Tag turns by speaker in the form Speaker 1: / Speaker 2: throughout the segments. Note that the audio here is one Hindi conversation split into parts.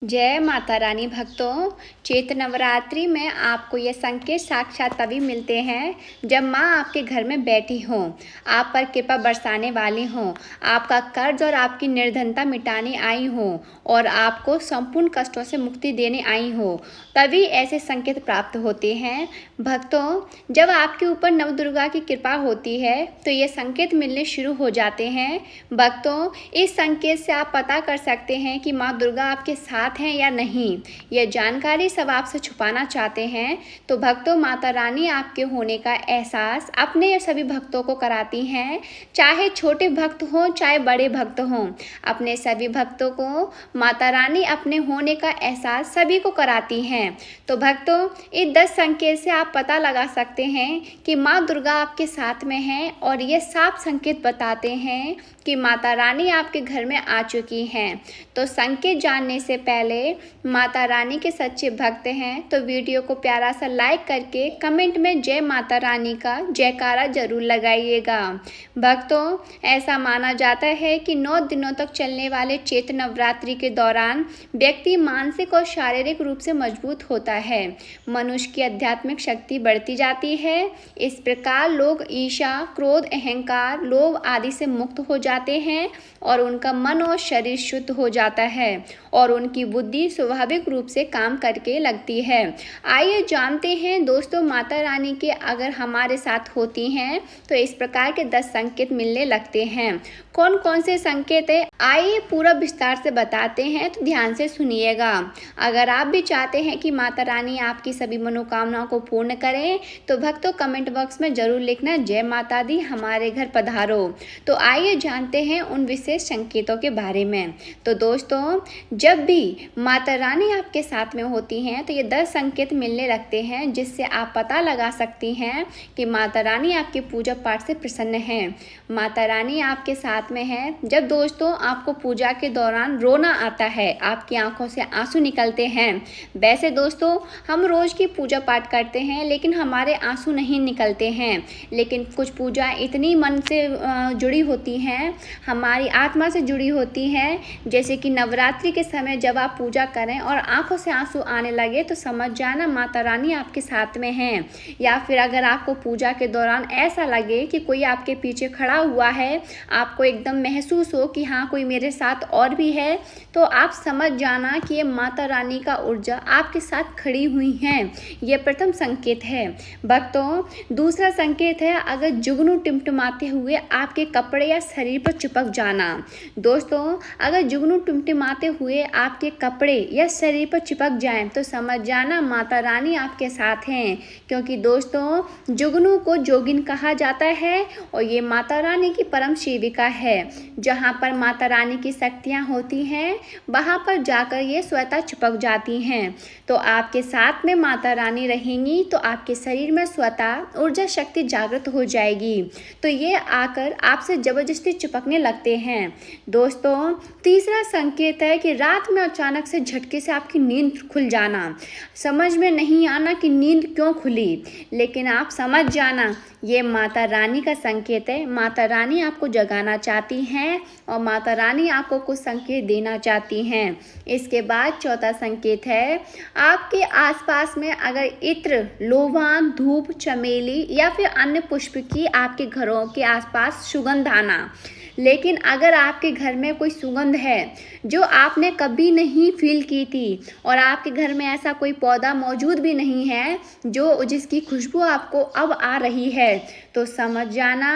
Speaker 1: जय माता रानी भक्तों। चैत्र नवरात्रि में आपको ये संकेत साक्षात तभी मिलते हैं जब माँ आपके घर में बैठी हो, आप पर कृपा बरसाने वाली हो, आपका कर्ज और आपकी निर्धनता मिटाने आई हो और आपको संपूर्ण कष्टों से मुक्ति देने आई हो, तभी ऐसे संकेत प्राप्त होते हैं। भक्तों, जब आपके ऊपर नवदुर्गा की कृपा होती है तो ये संकेत मिलने शुरू हो जाते हैं। भक्तों, इस संकेत से आप पता कर सकते हैं कि माँ दुर्गा आपके साथ हैं या नहीं। यह जानकारी सब आपसे छुपाना चाहते हैं। तो भक्तों, माता रानी आपके होने का एहसास अपने सभी भक्तों को कराती हैं, चाहे छोटे भक्त हों चाहे बड़े भक्त हों। अपने सभी भक्तों को माता रानी अपने होने का एहसास सभी को कराती हैं। तो भक्तों, इस 10 संकेत से आप पता लगा सकते हैं कि माँ दुर्गा आपके साथ में हैं और ये साफ संकेत बताते हैं कि माता रानी आपके घर में आ चुकी हैं। तो संकेत जानने से पहले माता रानी के सच्चे भक्त हैं तो वीडियो को प्यारा सा लाइक करके कमेंट में जय माता रानी का जयकारा जरूर लगाइएगा। भक्तों, ऐसा माना जाता है कि 9 दिनों तक चलने वाले चैत्र नवरात्रि के दौरान व्यक्ति मानसिक और शारीरिक रूप से मजबूत होता है। मनुष्य की आध्यात्मिक शक्ति बढ़ती जाती है। इस प्रकार लोग ईर्ष्या, क्रोध, अहंकार, लोभ आदि से मुक्त हो जाते हैं और उनका मन और शरीर शुद्ध हो जाता है और उनकी बुद्धि स्वाभाविक रूप से काम करके लगती है। आइए जानते हैं दोस्तों, माता रानी के अगर हमारे साथ होती हैं तो इस प्रकार के 10 संकेत मिलने लगते हैं। कौन कौन से संकेत है, आइए पूरा विस्तार से बताते हैं, तो ध्यान से सुनिएगा। अगर आप भी चाहते हैं कि माता रानी आपकी सभी मनोकामनाओं को पूर्ण करें तो भक्तों कमेंट बॉक्स में जरूर लिखना जय माता दी, हमारे घर पधारो। तो आइए जानते हैं उन विशेष संकेतों के बारे में। तो दोस्तों, जब भी माता रानी आपके साथ में होती हैं तो ये 10 संकेत मिलने लगते हैं जिससे आप पता लगा सकती हैं कि माता रानी आपके पूजा पाठ से प्रसन्न हैं, माता रानी आपके साथ में है। जब दोस्तों आपको पूजा के दौरान रोना आता है, आपकी आंखों से आंसू निकलते हैं, वैसे दोस्तों हम रोज की पूजा पाठ करते हैं लेकिन हमारे आंसू नहीं निकलते हैं, लेकिन कुछ पूजा इतनी मन से जुड़ी होती हैं, हमारी आत्मा से जुड़ी होती हैं, जैसे कि नवरात्रि के समय जब आप पूजा करें और आंखों से आंसू आने लगे तो समझ जाना माता रानी आपके साथ में हैं। या फिर अगर आपको पूजा के दौरान ऐसा लगे कि कोई आपके पीछे खड़ा हुआ है, आपको एकदम महसूस हो कि हाँ कोई मेरे साथ और भी है, तो आप समझ जाना कि ये माता रानी का ऊर्जा आपके साथ खड़ी हुई हैं। ये प्रथम संकेत है। भक्तों, दूसरा संकेत है अगर जुगनू टिमटिमाते हुए आपके कपड़े या शरीर पर चिपक जाना। दोस्तों, अगर जुगनू टिमटिमाते हुए आपके कपड़े या शरीर पर चिपक जाएं तो समझ जाना माता रानी आपके साथ हैं, क्योंकि दोस्तों जुगनू को जोगिन कहा जाता है और ये माता रानी की परम सेविका है। जहाँ पर माता रानी की शक्तियाँ होती हैं वहाँ पर जाकर ये स्वतः चिपक जाती हैं। तो आपके साथ में माता रानी रहेंगी तो आपके शरीर में स्वतः ऊर्जा शक्ति जागृत हो जाएगी, तो ये आकर आपसे जबरदस्ती चिपकने लगते हैं। दोस्तों, तीसरा संकेत है कि रात में अचानक से झटके से आपकी नींद खुल जाना। समझ में नहीं आना कि नींद क्यों खुली, लेकिन आप समझ जाना ये माता रानी का संकेत है। माता रानी आपको जगाना चाहती हैं और माता रानी आपको कुछ संकेत देना चाहती हैं। इसके बाद चौथा संकेत है आपके आसपास में अगर इत्र, लोबान, धूप, चमेली या फिर अन्य पुष्प की आपके घरों के आसपास सुगंध आना। लेकिन अगर आपके घर में कोई सुगंध है जो आपने कभी नहीं फील की थी और आपके घर में ऐसा कोई पौधा मौजूद भी नहीं है जो जिसकी खुशबू आपको अब आ रही है, तो समझ जाना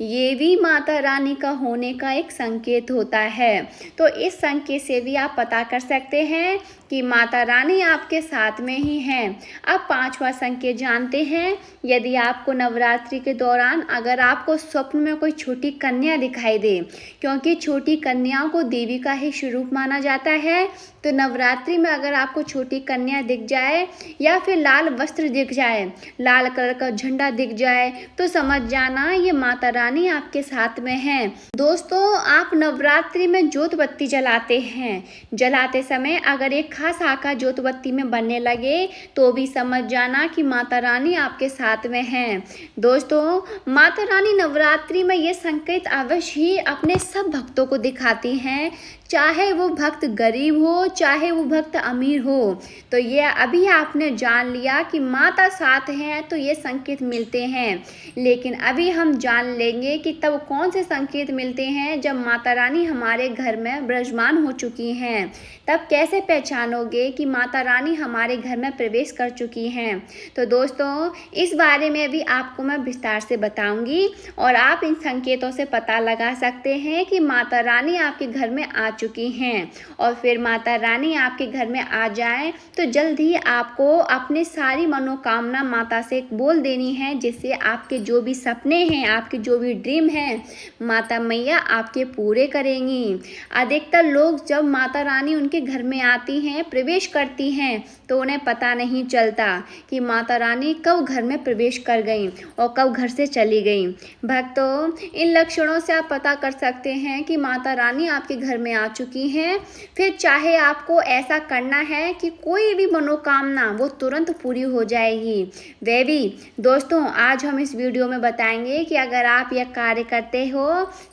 Speaker 1: ये भी माता रानी का होने का एक संकेत होता है। तो इस संकेत से भी आप पता कर सकते हैं कि माता रानी आपके साथ में ही हैं। अब 5वां संकेत जानते हैं। यदि आपको नवरात्रि के दौरान अगर आपको स्वप्न में कोई छोटी कन्या दिखाई दे, क्योंकि छोटी कन्याओं को देवी का ही स्वरूप माना जाता है, तो नवरात्रि में अगर आपको छोटी कन्या दिख जाए या फिर लाल वस्त्र दिख जाए, लाल कलर का झंडा दिख जाए, तो समझ जाना ये माता रानी आपके साथ में हैं। दोस्तों, आप नवरात्रि में जोत बत्ती जलाते हैं, जलाते समय अगर एक खास आकार जोत बत्ती में बनने लगे तो भी समझ जाना कि माता रानी आपके साथ में हैं। दोस्तों, माता रानी नवरात्रि में ये संकेत अवश्य ही अपने सब भक्तों को दिखाती हैं, चाहे वो भक्त गरीब हो, चाहे वो भक्त अमीर हो। तो ये अभी आपने जान लिया कि माता साथ हैं तो ये संकेत मिलते हैं। लेकिन अभी हम जान लेंगे कि तब कौन से संकेत मिलते हैं जब माता रानी हमारे घर में विराजमान हो चुकी हैं। तब कैसे पहचानोगे कि माता रानी हमारे घर में प्रवेश कर चुकी हैं। तो दोस्तों, इस बारे में भी आपको मैं विस्तार से बताऊंगी और आप इन संकेतों से पता लगा सकते हैं कि माता रानी आपके घर में आ चुकी हैं। और फिर माता रानी आपके घर में आ जाए तो जल्द ही आपको अपनी सारी मनोकामना माता से बोल देनी है, जिससे आपके जो भी सपने हैं, आपके जो भी ड्रीम हैं, माता मैया आपके पूरे करेंगी। अधिकतर लोग जब माता रानी उनके घर में आती हैं, प्रवेश करती हैं, तो उन्हें पता नहीं चलता कि माता रानी कब घर में प्रवेश कर गई और कब घर से चली गई। भक्तों, इन लक्षणों से आप पता कर सकते हैं कि माता रानी आपके घर में आ चुकी हैं। फिर चाहे आपको ऐसा करना है कि कोई भी मनोकामना वो तुरंत पूरी हो जाएगी। वे भी दोस्तों, आज हम इस वीडियो में बताएंगे कि अगर आप यह कार्य करते हो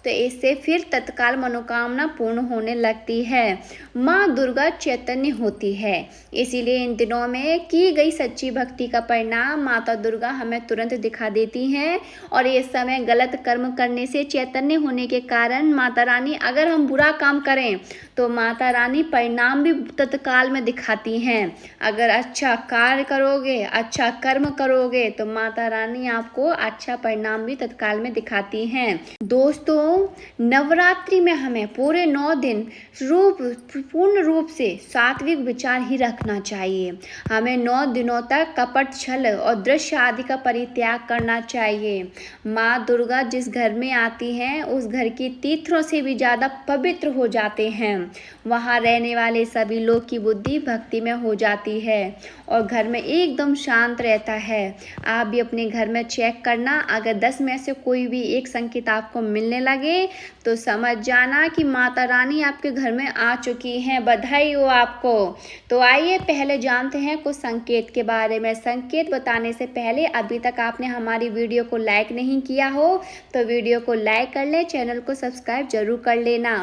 Speaker 1: तो इससे फिर तत्काल मनोकामना पूर्ण होने लगती है। माँ दुर्गा चैतन्य होती है, इसीलिए इन दिनों में की गई सच्ची भक्ति का परिणाम माता दुर्गा हमें तुरंत दिखा देती हैं। और इस समय गलत कर्म करने से चैतन्य होने के कारण माता रानी, अगर हम बुरा काम करें तो माता रानी परिणाम भी तत्काल में दिखाती हैं। अगर अच्छा कार्य करोगे, अच्छा कर्म करोगे तो माता रानी आपको अच्छा परिणाम भी तत्काल में दिखाती हैं। दोस्तों, नवरात्रि में हमें पूरे 9 दिन पूर्ण रूप से सात्विक विचार ही रखना चाहिए। हमें 9 दिनों तक कपट, छल और दृश्य आदि का परित्याग करना चाहिए। माँ दुर्गा जिस घर में आती हैं उस घर की तीर्थों से भी ज़्यादा पवित्र हो जाते हैं। वहाँ रहने वाले सभी लोग की बुद्धि भक्ति में हो जाती है और घर में एकदम शांत रहता है। आप भी अपने घर में चेक करना, अगर 10 में से कोई भी एक संकेत आपको मिलने लगे तो समझ जाना कि माता रानी आपके घर में आ चुकी हैं। बधाई हो आपको। तो आइए पहले जानते हैं कुछ संकेत के बारे में। संकेत बताने से पहले अभी तक आपने हमारी वीडियो को लाइक नहीं किया हो तो वीडियो को लाइक कर लें, चैनल को सब्सक्राइब जरूर कर लेना।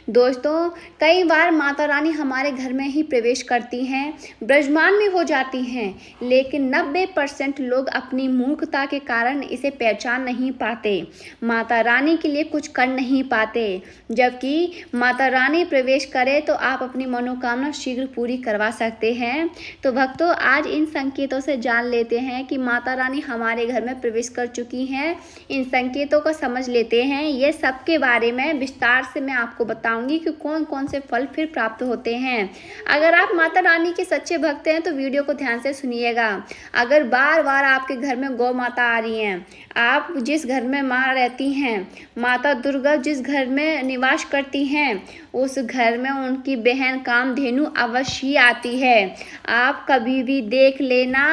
Speaker 1: दोस्तों, कई बार माता रानी हमारे घर में ही प्रवेश करती हैं, विराजमान में हो जाती हैं, लेकिन 90% लोग अपनी मूर्खता के कारण इसे पहचान नहीं पाते, माता रानी के लिए कुछ कर नहीं पाते। जबकि माता रानी प्रवेश करे तो आप अपनी मनोकामना शीघ्र पूरी करवा सकते हैं। तो भक्तों, आज इन संकेतों से जान लेते हैं कि माता रानी हमारे घर में प्रवेश कर चुकी हैं। इन संकेतों को समझ लेते हैं। ये सब के बारे में विस्तार से मैं आपको बताऊंगी कि कौन कौन से फल फिर प्राप्त होते हैं। अगर आप माता रानी के सच्चे भक्त हैं तो वीडियो को ध्यान से सुनिएगा। अगर बार बार आपके घर में गौ माता आ रही हैं, आप जिस घर में माँ रहती हैं, माता दुर्गा जिस घर में निवास करती हैं, उस घर में उनकी बहन कामधेनु अवश्य ही आती है। आप कभी भी देख लेना,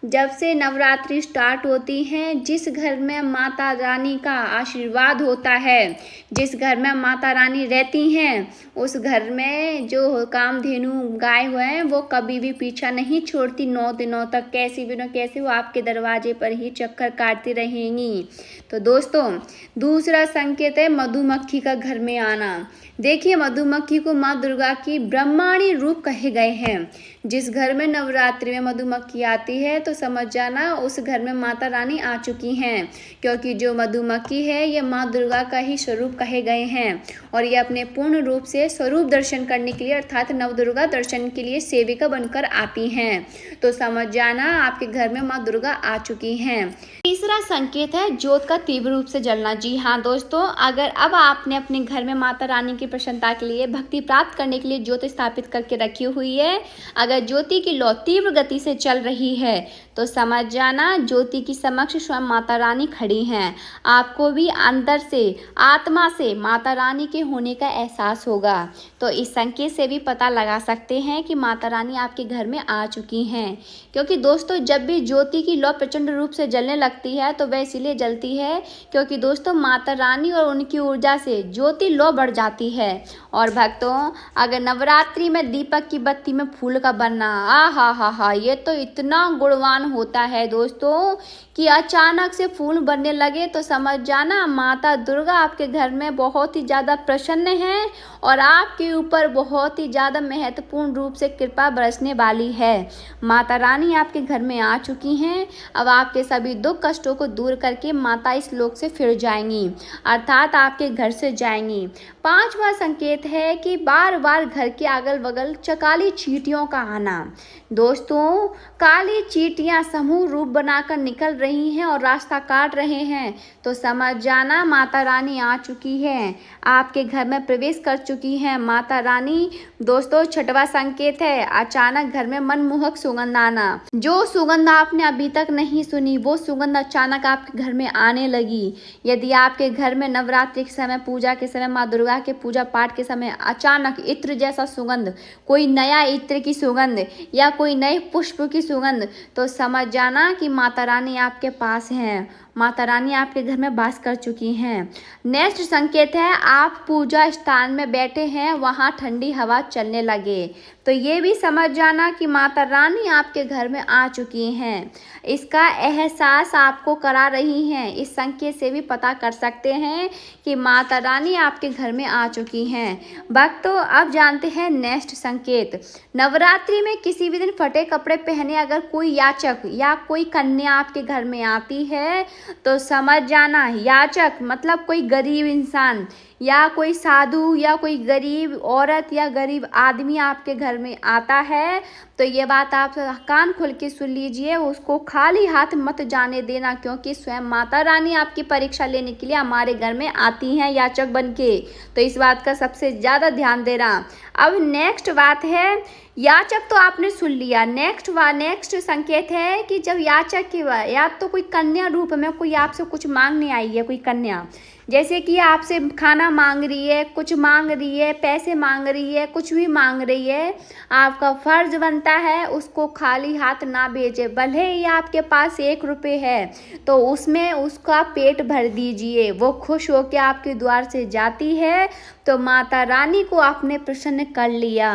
Speaker 1: जब से नवरात्रि स्टार्ट होती हैं, जिस घर में माता रानी का आशीर्वाद होता है, जिस घर में माता रानी रहती हैं, उस घर में जो कामधेनु गाय हुए हैं वो कभी भी पीछा नहीं छोड़ती। 9 दिनों तक कैसी भी न कैसी वो आपके दरवाजे पर ही चक्कर काटती रहेंगी। तो दोस्तों, दूसरा संकेत है मधुमक्खी का घर में आना। देखिए, मधुमक्खी को माँ दुर्गा की ब्रह्मांडी रूप कहे गए हैं। जिस घर में नवरात्रि में मधुमक्खी आती है तो समझ जाना उस घर में माता रानी आ चुकी हैं, क्योंकि जो मधुमक्खी है ये माँ दुर्गा का ही स्वरूप कहे गए हैं और ये अपने पूर्ण रूप से स्वरूप दर्शन करने के लिए अर्थात नवदुर्गा दर्शन के लिए सेविका बनकर आती हैं। तो समझ जाना आपके घर में माँ दुर्गा आ चुकी हैं। तीसरा संकेत है ज्योत का तीव्र रूप से जलना। जी हाँ दोस्तों, अगर अब आपने अपने घर में माता रानी की प्रसन्नता के लिए, भक्ति प्राप्त करने के लिए ज्योति स्थापित करके रखी हुई है, अगर ज्योति की लौ तीव्र गति से चल रही है तो समझ जाना ज्योति की समक्ष स्वयं माता रानी खड़ी हैं। आपको भी अंदर से, आत्मा से माता रानी के होने का एहसास होगा। तो इस संकेत से भी पता लगा सकते हैं कि माता रानी आपके घर में आ चुकी हैं। क्योंकि दोस्तों, जब भी ज्योति की लौ प्रचंड रूप से जलने लगती है तो वह इसीलिए जलती है क्योंकि दोस्तों माता रानी और उनकी ऊर्जा से ज्योति लौ बढ़ जाती है। और भक्तों, अगर नवरात्रि में दीपक की बत्ती में फूल का बनना, हा, ये तो इतना गुणवान होता है दोस्तों कि अचानक से फूल बनने लगे तो समझ जाना माता दुर्गा आपके घर में बहुत ही ज़्यादा प्रसन्न हैं और आपके ऊपर बहुत ही ज़्यादा महत्वपूर्ण रूप से कृपा बरसने वाली है। माता रानी आपके घर में आ चुकी हैं। अब आपके सभी दुख कष्टों को दूर करके माता इस लोक से फिर जाएंगी, अर्थात आपके घर से जाएंगी। पांचवा संकेत है कि बार बार घर के अगल बगल काली चींटियों का आना। दोस्तों, काली चींटियां समूह रूप बनाकर निकल रही हैं और रास्ता काट रहे हैं, तो समझ जाना माता रानी आ चुकी है, आपके घर में प्रवेश कर चुकी हैं माता रानी। दोस्तों, छठवां संकेत है अचानक घर में मनमोहक सुगंध आना। जो सुगंध आपने अभी तक नहीं सुनी, वो सुगंध अचानक आपके घर में आने लगी। यदि आपके घर में नवरात्रि के समय, पूजा के समय, माँ दुर्गा के पूजा पाठ के समय अचानक इत्र जैसा सुगंध, कोई नया इत्र की सुगंध या कोई नए पुष्प की सुगंध, तो समझ जाना कि माता रानी आपके पास हैं, माता रानी आपके घर में वास कर चुकी हैं। नेक्स्ट संकेत है आप पूजा स्थान में बैठे हैं, वहाँ ठंडी हवा चलने लगे, तो ये भी समझ जाना कि माता रानी आपके घर में आ चुकी हैं। इसका एहसास आपको करा रही हैं। इस संकेत से भी पता कर सकते हैं कि माता रानी आपके घर में आ चुकी हैं। भक्तों, अब जानते हैं नेक्स्ट संकेत। नवरात्रि में किसी भी दिन फटे कपड़े पहने अगर कोई याचक या कोई कन्या आपके घर में आती है, तो समझ जाना याचक मतलब कोई गरीब इंसान या कोई साधु या कोई गरीब औरत या गरीब आदमी आपके घर में आता है, तो ये बात आप कान खोल के सुन लीजिए, उसको खाली हाथ मत जाने देना, क्योंकि स्वयं माता रानी आपकी परीक्षा लेने के लिए हमारे घर में आती हैं याचक बन के, तो इस बात का सबसे ज़्यादा ध्यान देना। अब नेक्स्ट बात है, याचक तो आपने सुन लिया। नेक्स्ट संकेत है कि जब याचक की या तो कोई कन्या रूप में कोई आपसे कुछ मांगने आई है, कोई कन्या जैसे कि आपसे खाना मांग रही है, कुछ मांग रही है, पैसे मांग रही है, कुछ भी मांग रही है, आपका फर्ज बनता है उसको खाली हाथ ना भेजे। भले ही आपके पास 1 रुपये है तो उसमें उसका पेट भर दीजिए, वो खुश होकर आपके द्वार से जाती है, तो माता रानी को आपने प्रसन्न कर लिया।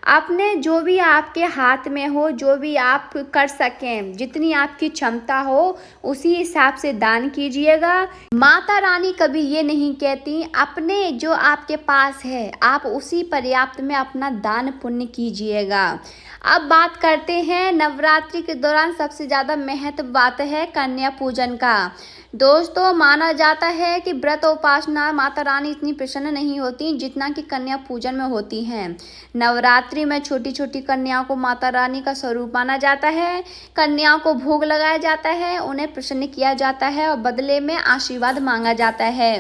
Speaker 1: आपने जो भी आपके हाथ में हो, जो भी आप कर सकें, जितनी आपकी क्षमता हो उसी हिसाब से दान कीजिएगा। माता रानी कभी ये नहीं कहती अपने जो आपके पास है आप उसी पर्याप्त में अपना दान पुण्य कीजिएगा। अब बात करते हैं नवरात्रि के दौरान सबसे ज़्यादा महत्व बात है कन्या पूजन का। दोस्तों, माना जाता है कि व्रत उपासना माता रानी इतनी प्रसन्न नहीं होती जितना कि कन्या पूजन में होती हैं। नवरात्रि में छोटी छोटी कन्याओं को माता रानी का स्वरूप माना जाता है। कन्याओं को भोग लगाया जाता है, उन्हें प्रसन्न किया जाता है और बदले में आशीर्वाद मांगा जाता है।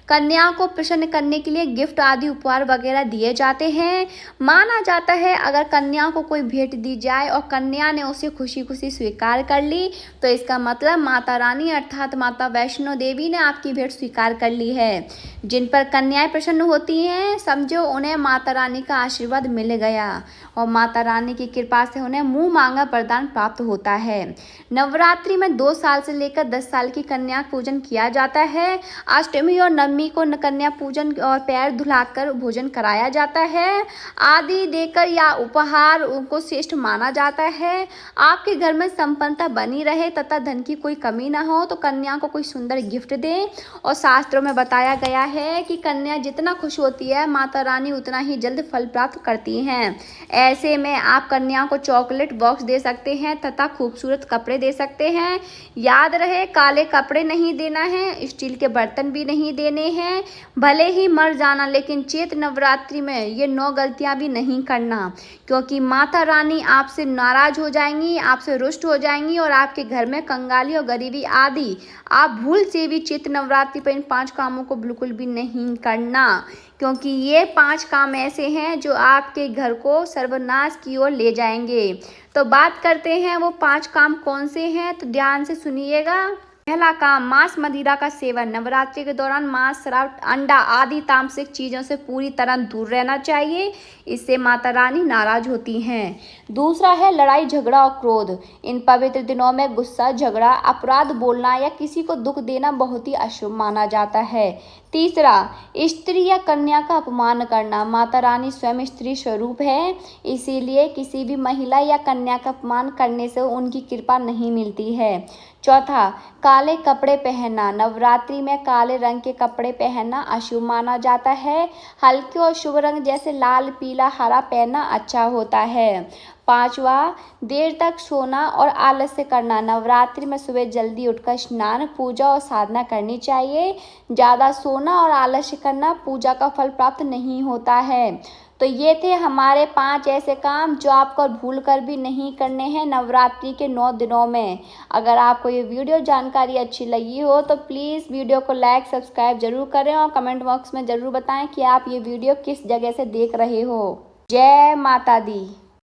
Speaker 1: कन्याओं को प्रसन्न करने के लिए गिफ्ट आदि उपहार वगैरह दिए जाते हैं। माना जाता है अगर कन्याओं को कोई भेंट दी जाए और कन्या ने उसे खुशी खुशी स्वीकार कर ली, तो इसका मतलब माता रानी अर्थात माता वैष्णो देवी ने आपकी भेंट स्वीकार कर ली है। जिन पर कन्याएं प्रसन्न होती हैं, समझो उन्हें माता रानी का आशीर्वाद मिल गया और माता रानी की कृपा से उन्हें मुँह मांगा वरदान प्राप्त होता है। नवरात्रि में 2 साल से लेकर 10 साल की कन्या पूजन किया जाता है। अष्टमी और नवमी को कन्या पूजन और पैर धुलाकर भोजन कराया जाता है, आदि देकर या उपहार उनको श्रेष्ठ माना जाता है। आपके घर में संपन्नता बनी रहे तथा धन की कोई कमी ना हो, तो कन्या को कोई सुंदर गिफ्ट दें। और शास्त्रों में बताया गया है कि कन्या जितना खुश होती है माता रानी उतना ही जल्द फल प्राप्त करती हैं। ऐसे में आप कन्या को चॉकलेट बॉक्स दे सकते हैं तथा खूबसूरत कपड़े दे सकते हैं। याद रहे, काले कपड़े नहीं देना है, स्टील के बर्तन भी नहीं देने हैं। भले ही मर जाना, लेकिन चैत्र नवरात्रि में ये 9 गलतियां भी नहीं करना, क्योंकि माता रानी आपसे नाराज हो जाएंगी, आपसे रुष्ट हो जाएंगी और आपके घर में कंगाली और गरीबी आदि आप भूल से भी चैत्र नवरात्रि पर इन 5 कामों को बिल्कुल भी नहीं करना, क्योंकि ये 5 काम ऐसे हैं जो आपके घर को सर्वनाश की ओर ले जाएंगे। तो बात करते हैं वो 5 काम कौन से हैं, तो ध्यान से सुनिएगा। पहला काम, मांस मदिरा का सेवन। नवरात्रि के दौरान मांस, शराब, अंडा आदि तामसिक चीज़ों से पूरी तरह दूर रहना चाहिए, इससे माता रानी नाराज होती हैं। दूसरा है लड़ाई झगड़ा और क्रोध। इन पवित्र दिनों में गुस्सा, झगड़ा, अपराध बोलना या किसी को दुख देना बहुत ही अशुभ माना जाता है। तीसरा, स्त्री या कन्या का अपमान करना। माता रानी स्वयं स्त्री स्वरूप है, इसीलिए किसी भी महिला या कन्या का अपमान करने से उनकी कृपा नहीं मिलती है। चौथा, काले कपड़े पहनना। नवरात्रि में काले रंग के कपड़े पहनना अशुभ माना जाता है। हल्के और शुभ रंग जैसे लाल, पीला, हरा पहनना अच्छा होता है। पांचवा, देर तक सोना और आलस्य करना। नवरात्रि में सुबह जल्दी उठकर स्नान, पूजा और साधना करनी चाहिए। ज़्यादा सोना और आलस्य करना पूजा का फल प्राप्त नहीं होता है। तो ये थे हमारे 5 ऐसे काम जो आपको भूल कर भी नहीं करने हैं नवरात्रि के 9 दिनों में। अगर आपको ये वीडियो जानकारी अच्छी लगी हो तो प्लीज़ वीडियो को लाइक सब्सक्राइब जरूर करें और कमेंट बॉक्स में ज़रूर बताएं कि आप ये वीडियो किस जगह से देख रहे हो। जय माता दी।